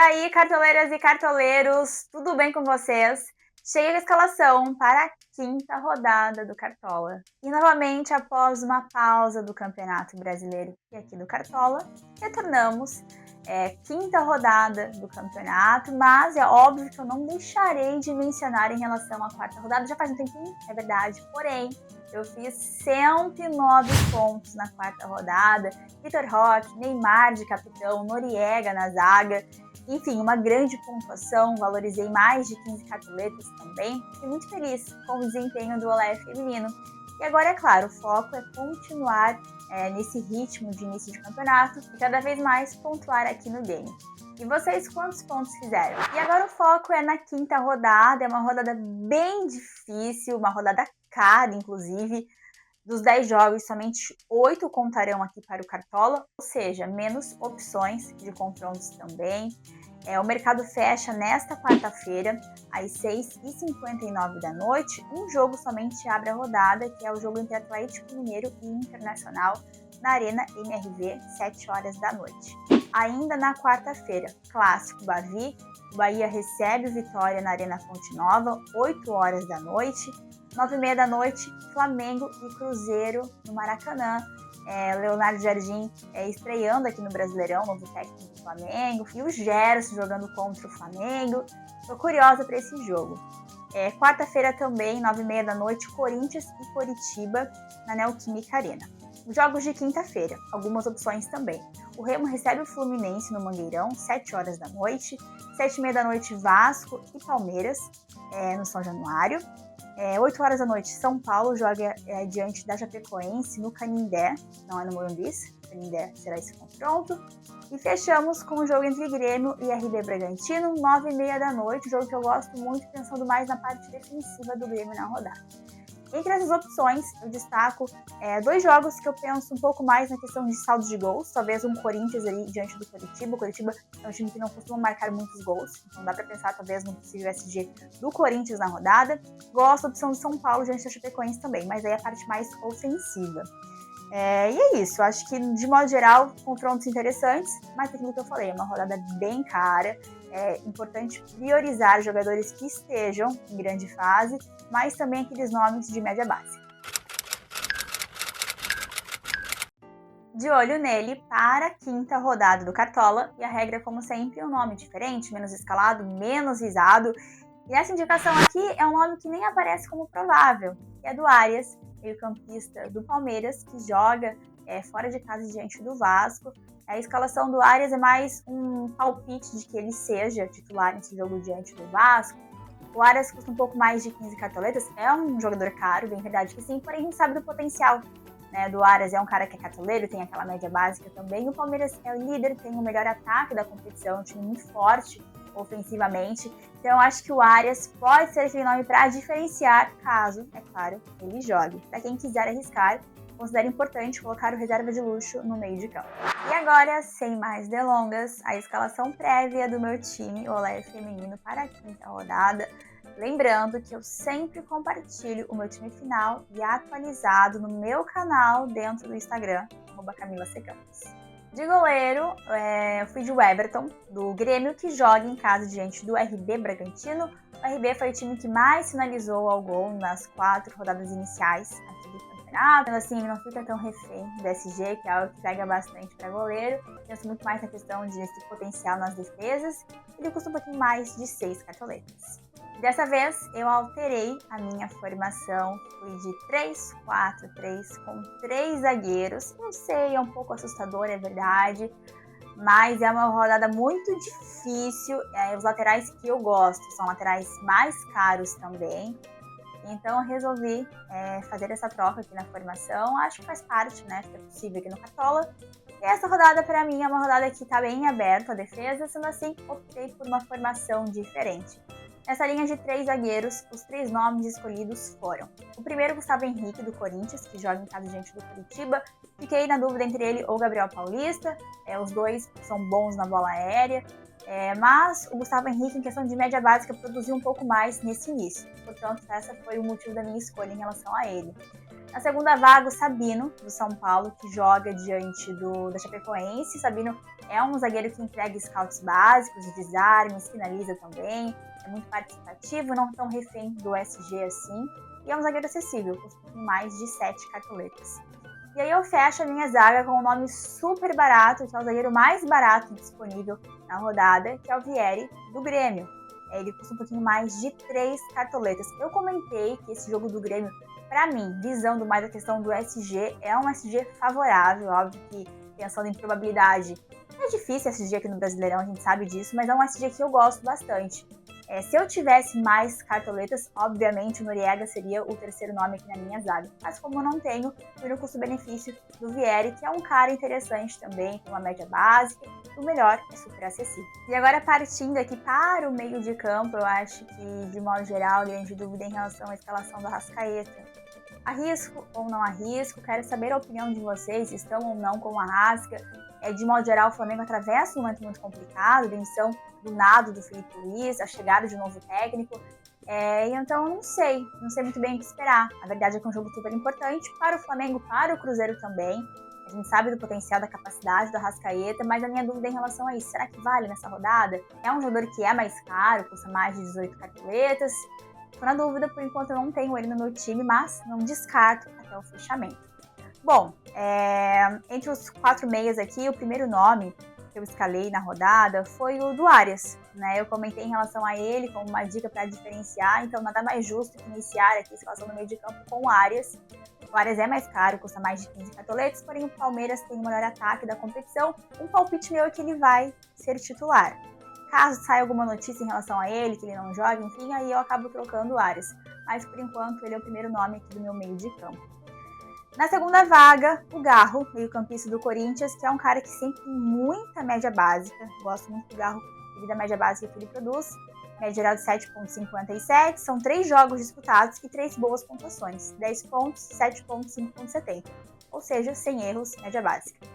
aí, cartoleiras e cartoleiros, tudo bem com vocês? Chega a escalação para a quinta rodada do Cartola. E novamente, após uma pausa do Campeonato Brasileiro e aqui do Cartola, retornamos. Quinta rodada do campeonato, mas é óbvio que eu não deixarei de mencionar em relação à quarta rodada. Já faz um tempinho, é verdade, porém, eu fiz 109 pontos na quarta rodada. Vitor Roque, Neymar de capitão, Noriega na zaga. Enfim, uma grande pontuação, valorizei mais de 15 cartoletas também. Fiquei muito feliz com o desempenho do Olé feminino. E agora, é claro, o foco é continuar nesse ritmo de início de campeonato e cada vez mais pontuar aqui no game. E vocês, quantos pontos fizeram? E agora o foco é na quinta rodada, é uma rodada bem difícil, uma rodada cara, inclusive. Dos 10 jogos, somente 8 contarão aqui para o Cartola, ou seja, menos opções de confrontos também. O mercado fecha nesta quarta-feira, às 6h59 da noite. Um jogo somente abre a rodada, que é o jogo entre Atlético Mineiro e Internacional, na Arena MRV, 7 horas da noite. Ainda na quarta-feira, clássico Bavi, o Bahia recebe o Vitória na Arena Fonte Nova, 8 horas da noite. 9h30 da noite, Flamengo e Cruzeiro no Maracanã. Leonardo Jardim estreando aqui no Brasileirão, novo técnico do Flamengo. E o Gerson jogando contra o Flamengo. Estou curiosa para esse jogo. Quarta-feira também, 9h30 da noite, Corinthians e Coritiba na Neoquímica Arena. Os jogos de quinta-feira, algumas opções também. O Remo recebe o Fluminense no Mangueirão, 7 horas da noite. 7h30 da noite, Vasco e Palmeiras no São Januário. 8 horas da noite, São Paulo joga diante da Chapecoense no Canindé, não é no Morumbi, Canindé será esse confronto. E fechamos com o jogo entre Grêmio e RB Bragantino, 9h30 da noite, jogo que eu gosto muito, pensando mais na parte defensiva do Grêmio na rodada. Entre essas opções, eu destaco 2 jogos que eu penso um pouco mais na questão de saldo de gols, talvez um Corinthians ali diante do Coritiba. O Coritiba é um time que não costuma marcar muitos gols, então dá para pensar talvez no possível SG do Corinthians na rodada. Gosto da opção do São Paulo diante da Chapecoense também, mas aí a parte mais ofensiva. E é isso, acho que de modo geral, confrontos interessantes, mas aquilo que eu falei, é uma rodada bem cara. É importante priorizar jogadores que estejam em grande fase, mas também aqueles nomes de média base. De olho nele para a quinta rodada do Cartola, e a regra, como sempre, é um nome diferente, menos escalado, menos risado. E essa indicação aqui é um nome que nem aparece como provável, que é do Arias, meio-campista do Palmeiras, que joga fora de casa diante do Vasco. A escalação do Arias é mais um palpite de que ele seja titular nesse jogo diante do Vasco. O Arias custa um pouco mais de 15 cartoletas, é um jogador caro, bem verdade que sim, porém a gente sabe do potencial do Arias, é um cara que é cartoleiro, tem aquela média básica também. O Palmeiras é o líder, tem o melhor ataque da competição, um time muito forte ofensivamente. Então acho que o Arias pode ser aquele nome para diferenciar, caso, é claro, ele jogue. Para quem quiser arriscar, considero importante colocar o reserva de luxo no meio de campo. E agora, sem mais delongas, a escalação prévia do meu time Olé feminino para a quinta rodada. Lembrando que eu sempre compartilho o meu time final e atualizado no meu canal dentro do Instagram, @CamilaCcampos. De goleiro, eu fui de Everton, do Grêmio, que joga em casa diante do RB Bragantino. O RB foi o time que mais finalizou ao gol nas 4 rodadas iniciais aqui do campeonato. Então, assim, ele não fica tão refém do SG, que é algo que pega bastante para goleiro. Penso muito mais na questão desse potencial nas defesas. Ele custa um pouquinho mais de 6 cartoletas. Dessa vez, eu alterei a minha formação, fui de 3-4-3 com 3 zagueiros. Não sei, é um pouco assustador, é verdade, mas é uma rodada muito difícil. Os laterais que eu gosto são laterais mais caros também, então eu resolvi fazer essa troca aqui na formação. Acho que faz parte, né, se é possível aqui no Cartola. E essa rodada, para mim, é uma rodada que está bem aberta a defesa, sendo assim, optei por uma formação diferente. Nessa linha de 3 zagueiros, os 3 nomes escolhidos foram: o primeiro, Gustavo Henrique, do Corinthians, que joga em casa diante do Curitiba. Fiquei na dúvida entre ele ou Gabriel Paulista, os dois são bons na bola aérea, mas o Gustavo Henrique, em questão de média básica, produziu um pouco mais nesse início, portanto essa foi o motivo da minha escolha em relação a ele. Na segunda vaga, o Sabino, do São Paulo, que joga diante da Chapecoense. O Sabino é um zagueiro que entrega scouts básicos, de desarmes, finaliza também, é muito participativo, não tão refém do SG assim, e é um zagueiro acessível, com mais de 7 cartoletas. E aí eu fecho a minha zaga com um nome super barato, que é o zagueiro mais barato disponível na rodada, que é o Vieri, do Grêmio. Ele custa um pouquinho mais de 3 cartoletas. Eu comentei que esse jogo do Grêmio, para mim, visando mais a questão do SG, é um SG favorável, óbvio que pensando em probabilidade. É difícil SG aqui no Brasileirão, a gente sabe disso, mas é um SG que eu gosto bastante. Se eu tivesse mais cartoletas, obviamente o Noriega seria o terceiro nome aqui na minha zaga. Mas como eu não tenho, fui no custo-benefício do Vieri, que é um cara interessante também, com uma média básica. O melhor é super acessível. E agora partindo aqui para o meio de campo, eu acho que, de modo geral, grande dúvida em relação à escalação do Arrascaeta. Arrisco ou não arrisco? Quero saber a opinião de vocês, estão ou não com o Arrasca. De modo geral, o Flamengo atravessa um momento muito complicado, demissão do nada do Felipe Luiz, a chegada de um novo técnico. Então, não sei muito bem o que esperar. A verdade é que é um jogo super importante para o Flamengo, para o Cruzeiro também. A gente sabe do potencial, da capacidade do Arrascaeta, mas a minha dúvida é em relação a isso, será que vale nessa rodada? É um jogador que é mais caro, custa mais de 18 cartoletas. Tô na dúvida, por enquanto eu não tenho ele no meu time, mas não descarto até o fechamento. Bom, entre os 4 meias aqui, o primeiro nome que eu escalei na rodada foi o do Arias, né? Eu comentei em relação a ele como uma dica para diferenciar, então nada mais justo que iniciar aqui a escalação no meio de campo com o Arias. O Arias é mais caro, custa mais de 15 cartoletes, porém o Palmeiras tem o melhor ataque da competição. Um palpite meu é que ele vai ser titular. Caso saia alguma notícia em relação a ele, que ele não joga, enfim, aí eu acabo trocando o Arias. Mas por enquanto ele é o primeiro nome aqui do meu meio de campo. Na segunda vaga, o Garro, meio-campista do Corinthians, que é um cara que sempre tem muita média básica. Gosto muito do Garro devido à média básica que ele produz. Média geral de 7,57. São 3 jogos disputados e 3 boas pontuações. 10 pontos, 7 pontos, 5,70. Ou seja, sem erros, média básica.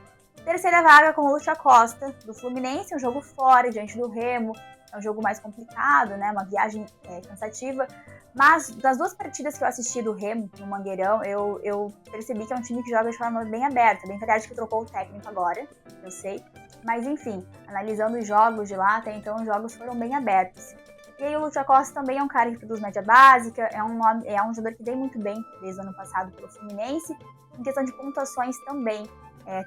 Terceira vaga com o Lúcio Acosta, do Fluminense. Um jogo fora, diante do Remo. É um jogo mais complicado, né? Uma viagem cansativa. Mas das 2 partidas que eu assisti do Remo, no Mangueirão, eu percebi que é um time que joga de forma bem aberta. Bem verdade que trocou o técnico agora, eu sei. Mas enfim, analisando os jogos de lá, até então os jogos foram bem abertos. E aí o Lúcio Acosta também é um cara que produz média básica, é um jogador que vem muito bem desde o ano passado pelo Fluminense. Em questão de pontuações também,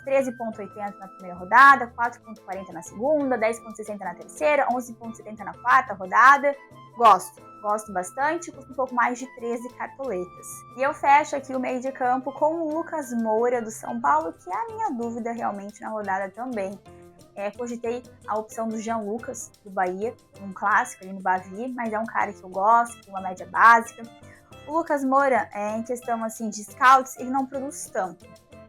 13,80 na primeira rodada, 4,40 na segunda, 10,60 na terceira, 11,70 na quarta rodada. Gosto bastante, custa um pouco mais de 13 cartoletas. E eu fecho aqui o meio de campo com o Lucas Moura, do São Paulo, que é a minha dúvida realmente na rodada também. Cogitei a opção do Jean Lucas, do Bahia, um clássico ali no Bavi, mas é um cara que eu gosto, tem uma média básica. O Lucas Moura, em questão assim, de scouts, ele não produz tanto,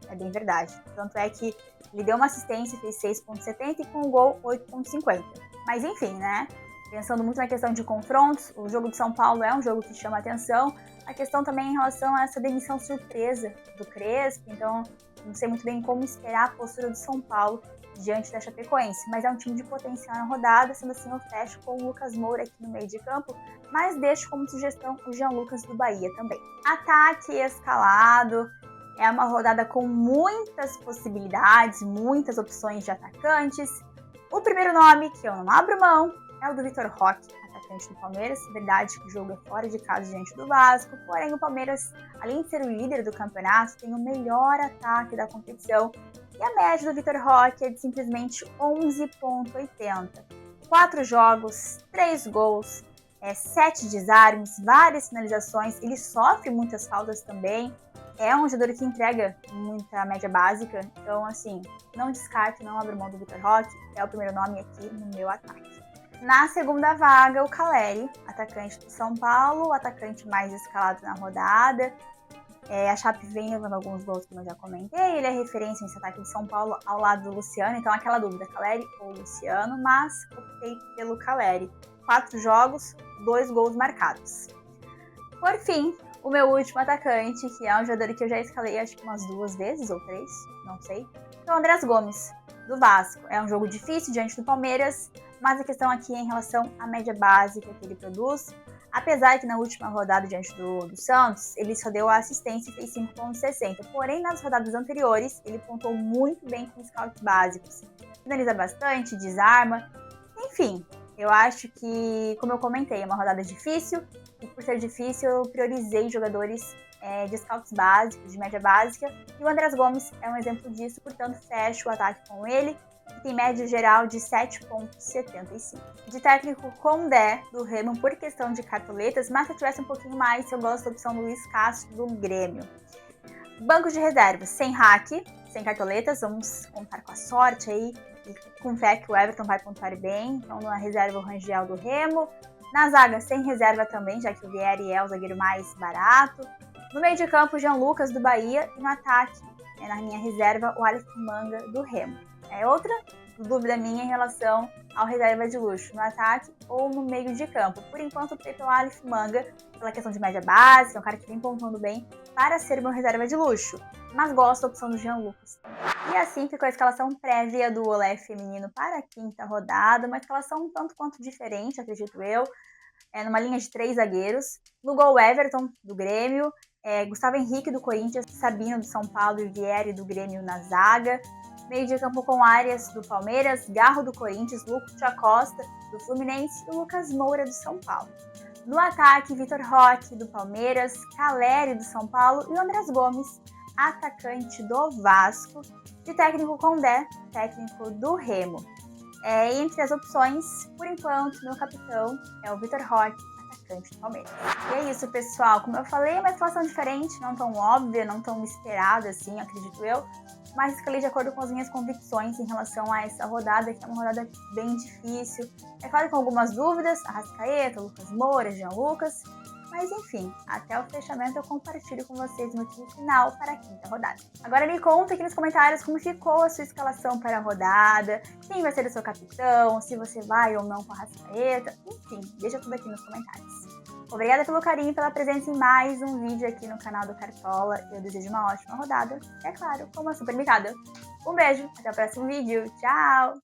é bem verdade. Tanto é que ele deu uma assistência, fez 6,70 e com o gol 8,50. Mas enfim, né? Pensando muito na questão de confrontos, o jogo de São Paulo é um jogo que chama atenção. A questão também em relação a essa demissão surpresa do Crespo, então não sei muito bem como esperar a postura do São Paulo diante da Chapecoense, mas é um time de potencial na rodada, sendo assim eu fecho com o Lucas Moura aqui no meio de campo, mas deixo como sugestão o Jean Lucas do Bahia também. Ataque escalado, é uma rodada com muitas possibilidades, muitas opções de atacantes. O primeiro nome, que eu não abro mão, é o do Vitor Roque, atacante do Palmeiras. Verdade que o jogo é fora de casa diante do Vasco, porém o Palmeiras, além de ser o líder do campeonato, tem o melhor ataque da competição. E a média do Vitor Roque é de simplesmente 11,80. 4 jogos, 3 gols, 7 desarmes, várias finalizações. Ele sofre muitas faltas também. É um jogador que entrega muita média básica. Então, assim, não descarto, não abro mão do Vitor Roque. É o primeiro nome aqui no meu ataque. Na segunda vaga, o Caleri, atacante do São Paulo, o atacante mais escalado na rodada. A Chape vem levando alguns gols, como eu já comentei. Ele é referência nesse ataque de São Paulo ao lado do Luciano. Então, aquela dúvida, Caleri ou Luciano, mas optei pelo Caleri. 4 jogos, 2 gols marcados. Por fim, o meu último atacante, que é um jogador que eu já escalei acho que umas 2 vezes ou 3, não sei. É o Andrés Gomes, do Vasco. É um jogo difícil diante do Palmeiras, mas a questão aqui é em relação à média básica que ele produz. Apesar que na última rodada diante do Santos, ele só deu a assistência e fez 5,60. Porém, nas rodadas anteriores, ele pontuou muito bem com scouts básicos. Finaliza bastante, desarma. Enfim, eu acho que, como eu comentei, é uma rodada difícil. E por ser difícil, eu priorizei jogadores de scouts básicos, de média básica. E o Andrés Gomes é um exemplo disso, portanto, fecho o ataque com ele, que tem média geral de 7,75. De técnico Condé, do Remo, por questão de cartoletas, mas se eu tivesse um pouquinho mais, eu gosto da opção do Luiz Castro, do Grêmio. Banco de reservas, sem hack, sem cartoletas, vamos contar com a sorte aí, e com fé que o Everton vai pontuar bem. Então, na reserva, o Rangel do Remo. Na zaga, sem reserva também, já que o Vieri é o zagueiro mais barato. No meio de campo, o Jean Lucas do Bahia. E no ataque, na minha reserva, o Alisson Manga do Remo. É outra dúvida minha em relação ao reserva de luxo, no ataque ou no meio de campo. Por enquanto, optei pelo Alisson Manga, pela questão de média básica, é um cara que vem pontuando bem para ser meu reserva de luxo. Mas gosto da opção do Jean Lucas. E assim ficou a escalação prévia do Olé feminino para a quinta rodada, uma escalação um tanto quanto diferente, acredito eu, numa linha de 3 zagueiros. No gol, Everton, do Grêmio, Gustavo Henrique, do Corinthians, Sabino, do São Paulo e Vieri, do Grêmio, na zaga. Meio de campo com Arias, do Palmeiras, Garro, do Corinthians, Lucas Acosta, do Fluminense e Lucas Moura, do São Paulo. No ataque, Vitor Roque, do Palmeiras, Caleri, do São Paulo e o Andrés Gomes, atacante do Vasco. De técnico Condé, técnico do Remo. Entre as opções, por enquanto, meu capitão é o Vitor Roque, atacante do Palmeiras. E é isso, pessoal. Como eu falei, é uma situação diferente, não tão óbvia, não tão esperada assim, acredito eu. Mas escalei de acordo com as minhas convicções em relação a essa rodada, que é uma rodada bem difícil. É claro, com algumas dúvidas, Arrascaeta, Lucas Moura, Jean Lucas. Mas enfim, até o fechamento eu compartilho com vocês no time final para a quinta rodada. Agora me conta aqui nos comentários como ficou a sua escalação para a rodada, quem vai ser o seu capitão, se você vai ou não com a Arrascaeta, enfim, deixa tudo aqui nos comentários. Obrigada pelo carinho e pela presença em mais um vídeo aqui no canal do Cartola. Eu desejo uma ótima rodada e, é claro, com uma super micada. Um beijo, até o próximo vídeo. Tchau!